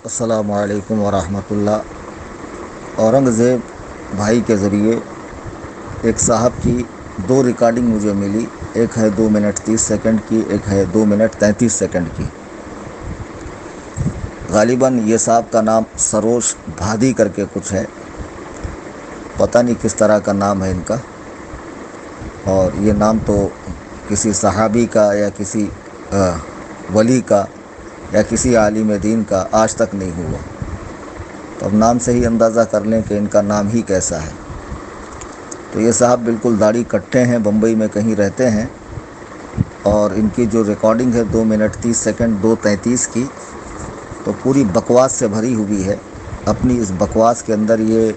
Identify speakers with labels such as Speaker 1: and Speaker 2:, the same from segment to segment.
Speaker 1: السلام علیکم ورحمۃ اللہ۔ اورنگزیب بھائی کے ذریعے ایک صاحب کی دو ریکارڈنگ مجھے ملی، ایک ہے 2 منٹ 30 سیکنڈ کی، ایک ہے 2 منٹ 33 سیکنڈ کی۔ غالباً یہ صاحب کا نام سروش بھادی کر کے کچھ ہے، پتہ نہیں کس طرح کا نام ہے ان کا، اور یہ نام تو کسی صحابی کا یا کسی ولی کا یا کسی عالم دین کا آج تک نہیں ہوا، تو اب نام سے ہی اندازہ کر لیں کہ ان کا نام ہی کیسا ہے۔ تو یہ صاحب بالکل داڑھی کٹے ہیں، بمبئی میں کہیں رہتے ہیں، اور ان کی جو ریکارڈنگ ہے 2 منٹ 30 سیکنڈ 2:33 کی، تو پوری بکواس سے بھری ہوئی ہے۔ اپنی اس بکواس کے اندر یہ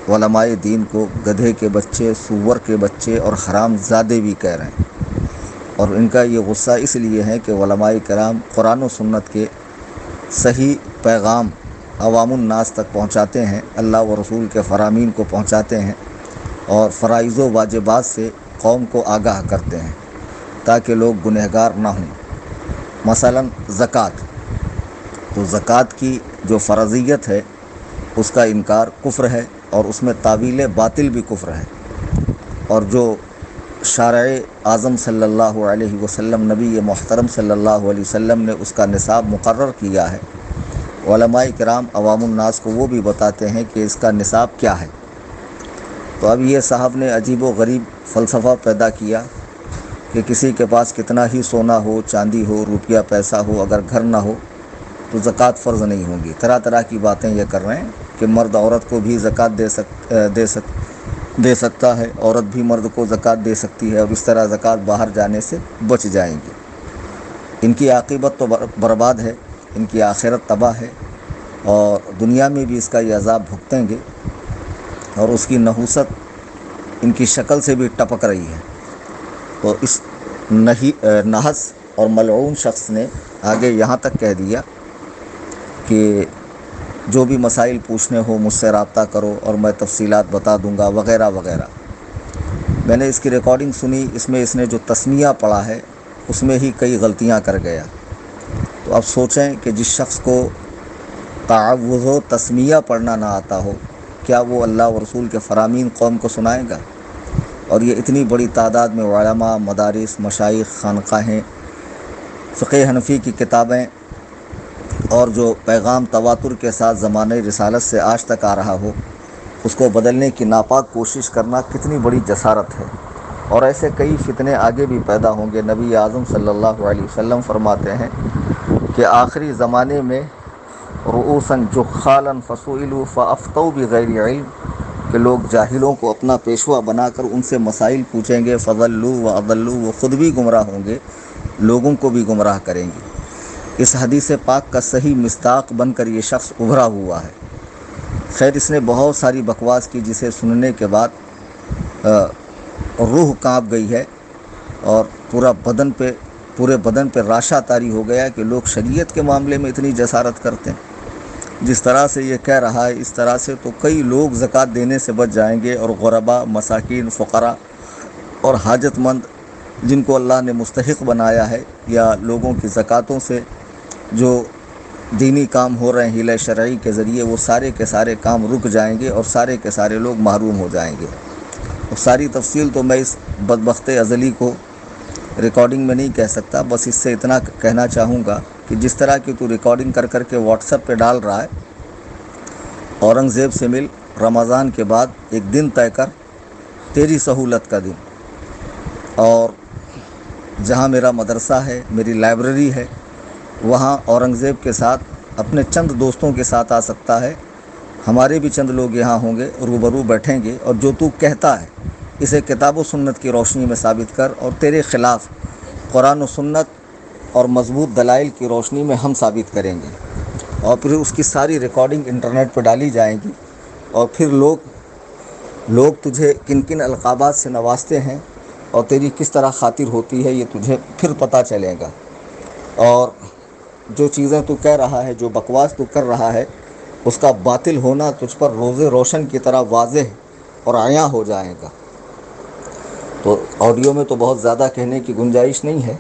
Speaker 1: علماء دین کو گدھے کے بچے، سور کے بچے اور حرام زادے بھی کہہ رہے ہیں، اور ان کا یہ غصہ اس لیے ہے کہ علماء کرام قرآن و سنت کے صحیح پیغام عوام الناس تک پہنچاتے ہیں، اللہ و رسول کے فرامین کو پہنچاتے ہیں، اور فرائض و واجبات سے قوم کو آگاہ کرتے ہیں تاکہ لوگ گنہگار نہ ہوں۔ مثلا زکوٰۃ، تو زکوٰۃ کی جو فرضیت ہے اس کا انکار کفر ہے، اور اس میں تاویل باطل بھی کفر ہے، اور جو شارع اعظم صلی اللہ علیہ وسلم، نبی محترم صلی اللہ علیہ وسلم نے اس کا نصاب مقرر کیا ہے، علماء کرام عوام الناس کو وہ بھی بتاتے ہیں کہ اس کا نصاب کیا ہے۔ تو اب یہ صاحب نے عجیب و غریب فلسفہ پیدا کیا کہ کسی کے پاس کتنا ہی سونا ہو، چاندی ہو، روپیہ پیسہ ہو، اگر گھر نہ ہو تو زکوٰۃ فرض نہیں ہوگی۔ طرح طرح کی باتیں یہ کر رہے ہیں کہ مرد عورت کو بھی زکوٰۃ دے سکتا ہے، عورت بھی مرد کو زکوٰۃ دے سکتی ہے، اور اس طرح زکوٰۃ باہر جانے سے بچ جائیں گی۔ ان کی عاقبت تو برباد ہے، ان کی آخرت تباہ ہے، اور دنیا میں بھی اس کا یہ عذاب بھگتیں گے، اور اس کی نحوست ان کی شکل سے بھی ٹپک رہی ہے۔ تو اس نحس اور ملعون شخص نے آگے یہاں تک کہہ دیا کہ جو بھی مسائل پوچھنے ہو مجھ سے رابطہ کرو اور میں تفصیلات بتا دوں گا، وغیرہ وغیرہ۔ میں نے اس کی ریکارڈنگ سنی، اس میں اس نے جو تسمیہ پڑھا ہے اس میں ہی کئی غلطیاں کر گیا۔ تو اب سوچیں کہ جس شخص کو تعوذ و تسمیہ پڑھنا نہ آتا ہو، کیا وہ اللہ و رسول کے فرامین قوم کو سنائے گا؟ اور یہ اتنی بڑی تعداد میں علماء، مدارس، مشائخ، خانقاہیں، فقہ حنفی کی کتابیں، اور جو پیغام تواتر کے ساتھ زمانہ رسالت سے آج تک آ رہا ہو، اس کو بدلنے کی ناپاک کوشش کرنا کتنی بڑی جسارت ہے۔ اور ایسے کئی فتنے آگے بھی پیدا ہوں گے۔ نبی اعظم صلی اللہ علیہ وسلم فرماتے ہیں کہ آخری زمانے میں رؤوساً جخالاً فسئلوا فافتوا بغیر علم، کہ لوگ جاہلوں کو اپنا پیشوا بنا کر ان سے مسائل پوچھیں گے، فضلوا واضلوا، وہ خود بھی گمراہ ہوں گے، لوگوں کو بھی گمراہ کریں گے۔ اس حدیث پاک کا صحیح مصداق بن کر یہ شخص ابھرا ہوا ہے۔ خیر، اس نے بہت ساری بکواس کی جسے سننے کے بعد روح کانپ گئی ہے، اور پورے بدن پہ راشا طاری ہو گیا کہ لوگ شریعت کے معاملے میں اتنی جسارت کرتے ہیں۔ جس طرح سے یہ کہہ رہا ہے اس طرح سے تو کئی لوگ زکوٰۃ دینے سے بچ جائیں گے، اور غربا، مساکین، فقراء اور حاجت مند جن کو اللہ نے مستحق بنایا ہے، یا لوگوں کی زکوٰۃوں سے جو دینی کام ہو رہے ہیں حیلہ شرعی کے ذریعے، وہ سارے کے سارے کام رک جائیں گے، اور سارے کے سارے لوگ محروم ہو جائیں گے۔ اور ساری تفصیل تو میں اس بدبخت ازلی کو ریکارڈنگ میں نہیں کہہ سکتا، بس اس سے اتنا کہنا چاہوں گا کہ جس طرح کی تو ریکارڈنگ کر کر کے واٹس ایپ پہ ڈال رہا ہے، اورنگزیب سے مل، رمضان کے بعد ایک دن طے کر، تیری سہولت کا دن، اور جہاں میرا مدرسہ ہے، میری لائبریری ہے، وہاں اورنگزیب کے ساتھ اپنے چند دوستوں کے ساتھ آ سکتا ہے، ہمارے بھی چند لوگ یہاں ہوں گے، روبرو بیٹھیں گے، اور جو تو کہتا ہے اسے کتاب و سنت کی روشنی میں ثابت کر، اور تیرے خلاف قرآن و سنت اور مضبوط دلائل کی روشنی میں ہم ثابت کریں گے، اور پھر اس کی ساری ریکارڈنگ انٹرنیٹ پہ ڈالی جائیں گی، اور پھر لوگ تجھے کن کن القابات سے نوازتے ہیں اور تیری کس طرح خاطر ہوتی ہے، یہ تجھے پھر پتہ چلے گا۔ اور جو چیزیں تو کہہ رہا ہے، جو بکواس تو کر رہا ہے، اس کا باطل ہونا تجھ پر روز روشن کی طرح واضح اور عیاں ہو جائے گا۔ تو آڈیو میں تو بہت زیادہ کہنے کی گنجائش نہیں ہے،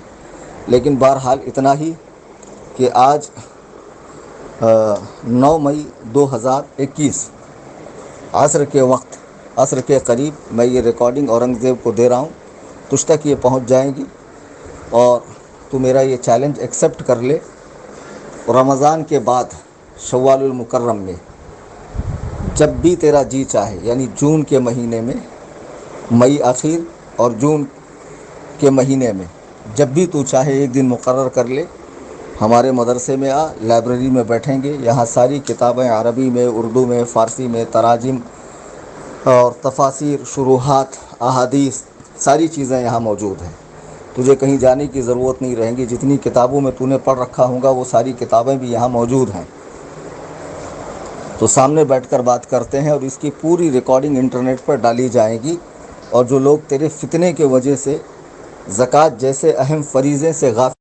Speaker 1: لیکن بہرحال اتنا ہی کہ آج 9 مئی 2021 عصر کے وقت، عصر کے قریب میں یہ ریکارڈنگ اورنگزیب کو دے رہا ہوں، تجھ تک یہ پہنچ جائیں گی اور تو میرا یہ چیلنج ایکسیپٹ کر لے۔ رمضان کے بعد شوال المکرم میں جب بھی تیرا جی چاہے، یعنی جون کے مہینے میں، مئی اخیر اور جون کے مہینے میں جب بھی تو چاہے ایک دن مقرر کر لے، ہمارے مدرسے میں آ، لائبریری میں بیٹھیں گے، یہاں ساری کتابیں عربی میں، اردو میں، فارسی میں، تراجم اور تفاسیر، شروحات، احادیث، ساری چیزیں یہاں موجود ہیں۔ تجھے کہیں جانے کی ضرورت نہیں رہیں گی، جتنی کتابوں میں تو نے پڑھ رکھا ہوگا وہ ساری کتابیں بھی یہاں موجود ہیں۔ تو سامنے بیٹھ کر بات کرتے ہیں اور اس کی پوری ریکارڈنگ انٹرنیٹ پر ڈالی جائے گی، اور جو لوگ تیرے فتنے کے وجہ سے زکوٰۃ جیسے اہم فریضے سے غافل